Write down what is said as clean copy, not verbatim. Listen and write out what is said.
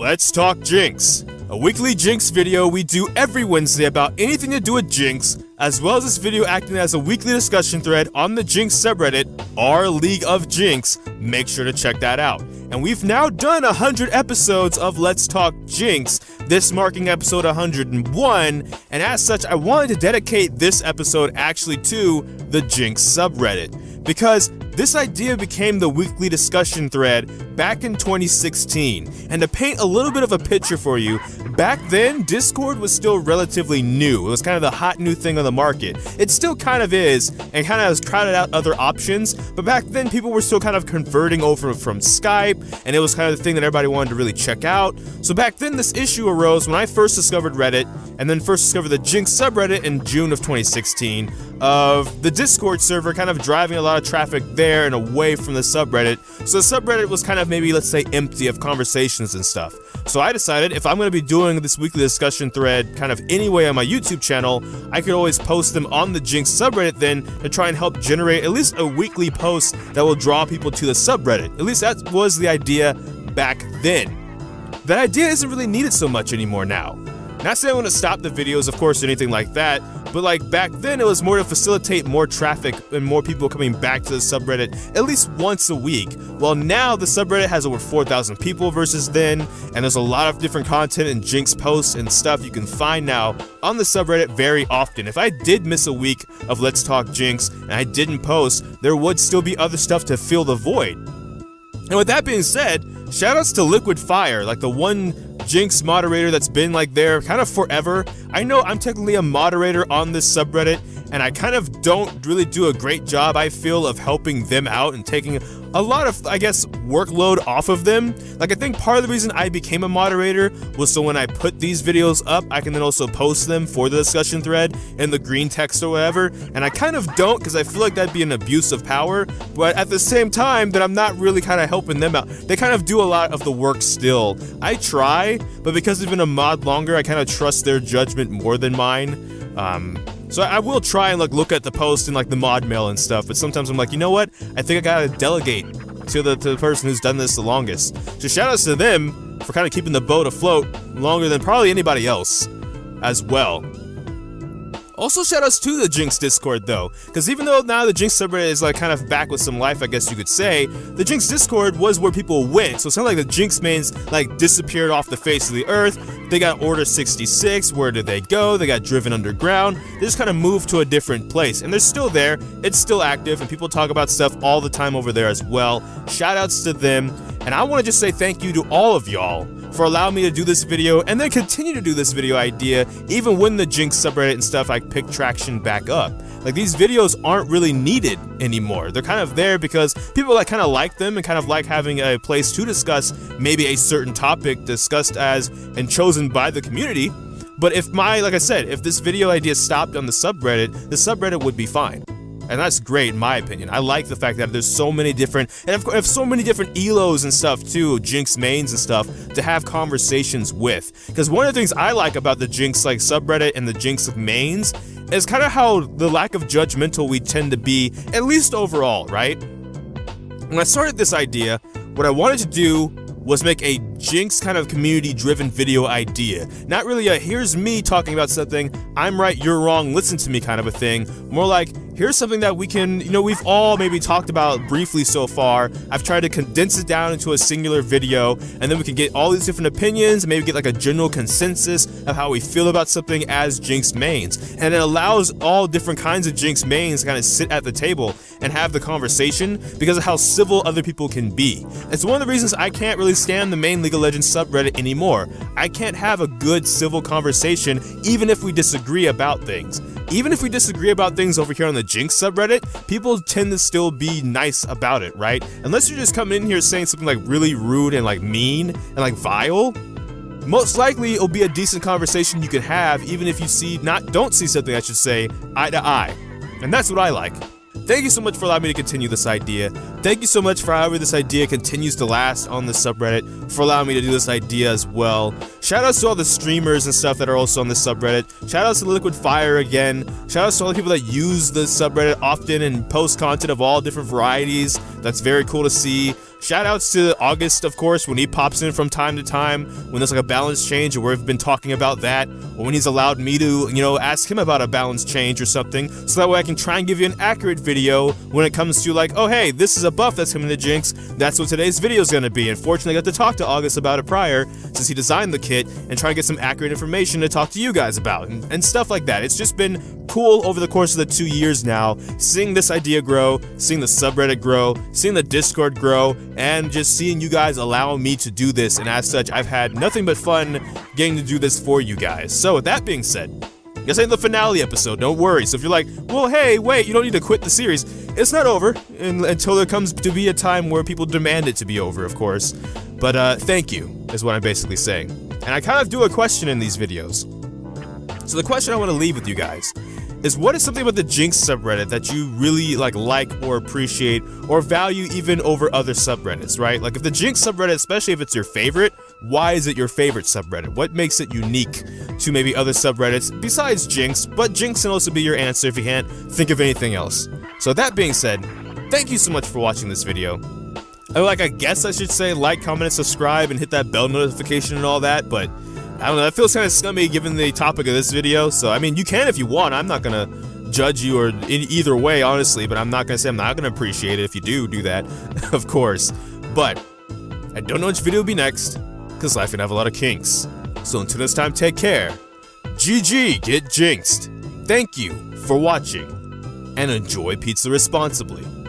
Let's Talk Jinx, a weekly Jinx video we do every Wednesday about anything to do with Jinx, as well as this video acting as a weekly discussion thread on the Jinx subreddit, our LeagueOfJinx. Make sure to check that out. And we've now done 100 episodes of Let's Talk Jinx, this marking episode 101, and as such I wanted to dedicate this episode actually to the Jinx subreddit, because this idea became the weekly discussion thread back in 2016, and to paint a little bit of a picture for you, back then Discord was still relatively new. It was kind of the hot new thing on the market. It still kind of is, and kind of has crowded out other options, but back then people were still kind of converting over from Skype, and it was kind of the thing that everybody wanted to really check out. So back then this issue arose when I first discovered Reddit, and then first discovered the Jinx subreddit in June of 2016, of the Discord server kind of driving a lot of traffic there and away from the subreddit. So the subreddit was kind of maybe, let's say, empty of conversations and stuff. So I decided if I'm going to be doing this weekly discussion thread kind of anyway on my YouTube channel, I could always post them on the Jinx subreddit then to try and help generate at least a weekly post that will draw people to the subreddit. At least that was the idea back then. That idea isn't really needed so much anymore now. Not saying I want to stop the videos, of course, or anything like that, but like back then it was more to facilitate more traffic and more people coming back to the subreddit at least once a week. Well, now the subreddit has over 4,000 people versus then, and there's a lot of different content and Jinx posts and stuff you can find now on the subreddit very often. If I did miss a week of Let's Talk Jinx and I didn't post, there would still be other stuff to fill the void. And with that being said, shoutouts to Liquid Fire, like the one Jinx moderator that's been like there kind of forever. I know I'm technically a moderator on this subreddit, and I kind of don't really do a great job, I feel, of helping them out and taking a lot of, I guess, workload off of them. Like, I think part of the reason I became a moderator was so when I put these videos up, I can then also post them for the discussion thread in the green text or whatever, and I kind of don't because I feel like that'd be an abuse of power, but at the same time that I'm not really kind of helping them out. They kind of do a lot of the work still. I try, but because they've been a mod longer, I kind of trust their judgment more than mine. So I will try and like look at the post and like the mod mail and stuff, but sometimes I'm like, you know what? I think I gotta delegate to the person who's done this the longest. So shoutouts to them for kind of keeping the boat afloat longer than probably anybody else as well. Also shoutouts to the Jinx Discord though, because even though now the Jinx subreddit is like kind of back with some life, I guess you could say, the Jinx Discord was where people went. So it's not like the Jinx mains like disappeared off the face of the earth. They got Order 66, where did they go? They got driven underground. They just kind of moved to a different place, and they're still there. It's still active, and people talk about stuff all the time over there as well. Shoutouts to them, and I want to just say thank you to all of y'all for allowing me to do this video and then continue to do this video idea even when the Jinx subreddit and stuff like pick traction back up. Like, these videos aren't really needed anymore. They're kind of there because people like kind of like them and kind of like having a place to discuss maybe a certain topic discussed as and chosen by the community. But if like I said, if this video idea stopped on the subreddit would be fine. And that's great in my opinion. I like the fact that there's so many different, and of course, so many different elos and stuff too, Jinx mains and stuff, to have conversations with. Because one of the things I like about the Jinx like subreddit and the Jinx mains is kind of how the lack of judgmental we tend to be, at least overall, right? When I started this idea, what I wanted to do was make a Jinx kind of community-driven video idea. Not really a here's me talking about something, I'm right, you're wrong, listen to me kind of a thing. More like, here's something that we can, we've all maybe talked about briefly so far. I've tried to condense it down into a singular video, and then we can get all these different opinions, maybe get like a general consensus of how we feel about something as Jinx mains. And it allows all different kinds of Jinx mains to kind of sit at the table and have the conversation because of how civil other people can be. It's one of the reasons I can't really stand the main League of Legends subreddit anymore. I can't have a good civil conversation even if we disagree about things. Even if we disagree about things over here on the Jinx subreddit, people tend to still be nice about it, right? Unless you're just coming in here saying something like really rude and like mean and like vile, most likely it'll be a decent conversation you could have even if you don't see something, I should say, eye to eye. And that's what I like. Thank you so much for allowing me to continue this idea. Thank you so much for however this idea continues to last on the subreddit, for allowing me to do this idea as well. Shoutouts to all the streamers and stuff that are also on this subreddit. Shoutouts to Liquid Fire again. Shoutouts to all the people that use the subreddit often and post content of all different varieties. That's very cool to see. Shoutouts to August, of course, when he pops in from time to time, when there's like a balance change, or we've been talking about that, or when he's allowed me to, ask him about a balance change or something, so that way I can try and give you an accurate video when it comes to like, oh hey, this is a buff that's coming to Jinx, that's what today's video is going to be. And fortunately, I got to talk to August about it prior, since he designed the kit, and try to get some accurate information to talk to you guys about, and stuff like that. It's just been cool over the course of the 2 years now, seeing this idea grow, seeing the subreddit grow, seeing the Discord grow, and just seeing you guys allow me to do this, and as such, I've had nothing but fun getting to do this for you guys. So with that being said, this ain't the finale episode, don't worry. So if you're like, well hey, wait, you don't need to quit the series, it's not over until there comes to be a time where people demand it to be over, of course. But thank you, is what I'm basically saying. And I kind of do a question in these videos. So the question I want to leave with you guys is, what is something about the Jinx subreddit that you really like or appreciate or value even over other subreddits, right? Like if the Jinx subreddit, especially if it's your favorite, why is it your favorite subreddit? What makes it unique to maybe other subreddits besides Jinx? But Jinx can also be your answer if you can't think of anything else. So that being said, thank you so much for watching this video. I guess I should say like, comment, and subscribe, and hit that bell notification and all that, but I don't know, that feels kind of scummy given the topic of this video. So I mean, you can if you want. I'm not gonna judge you or in either way, honestly, but I'm not gonna say I'm not gonna appreciate it if you do that, of course. But I don't know which video will be next, because life can have a lot of kinks. So until next time, take care. ggGetJinxed. Thank you for watching, and enjoy pizza responsibly.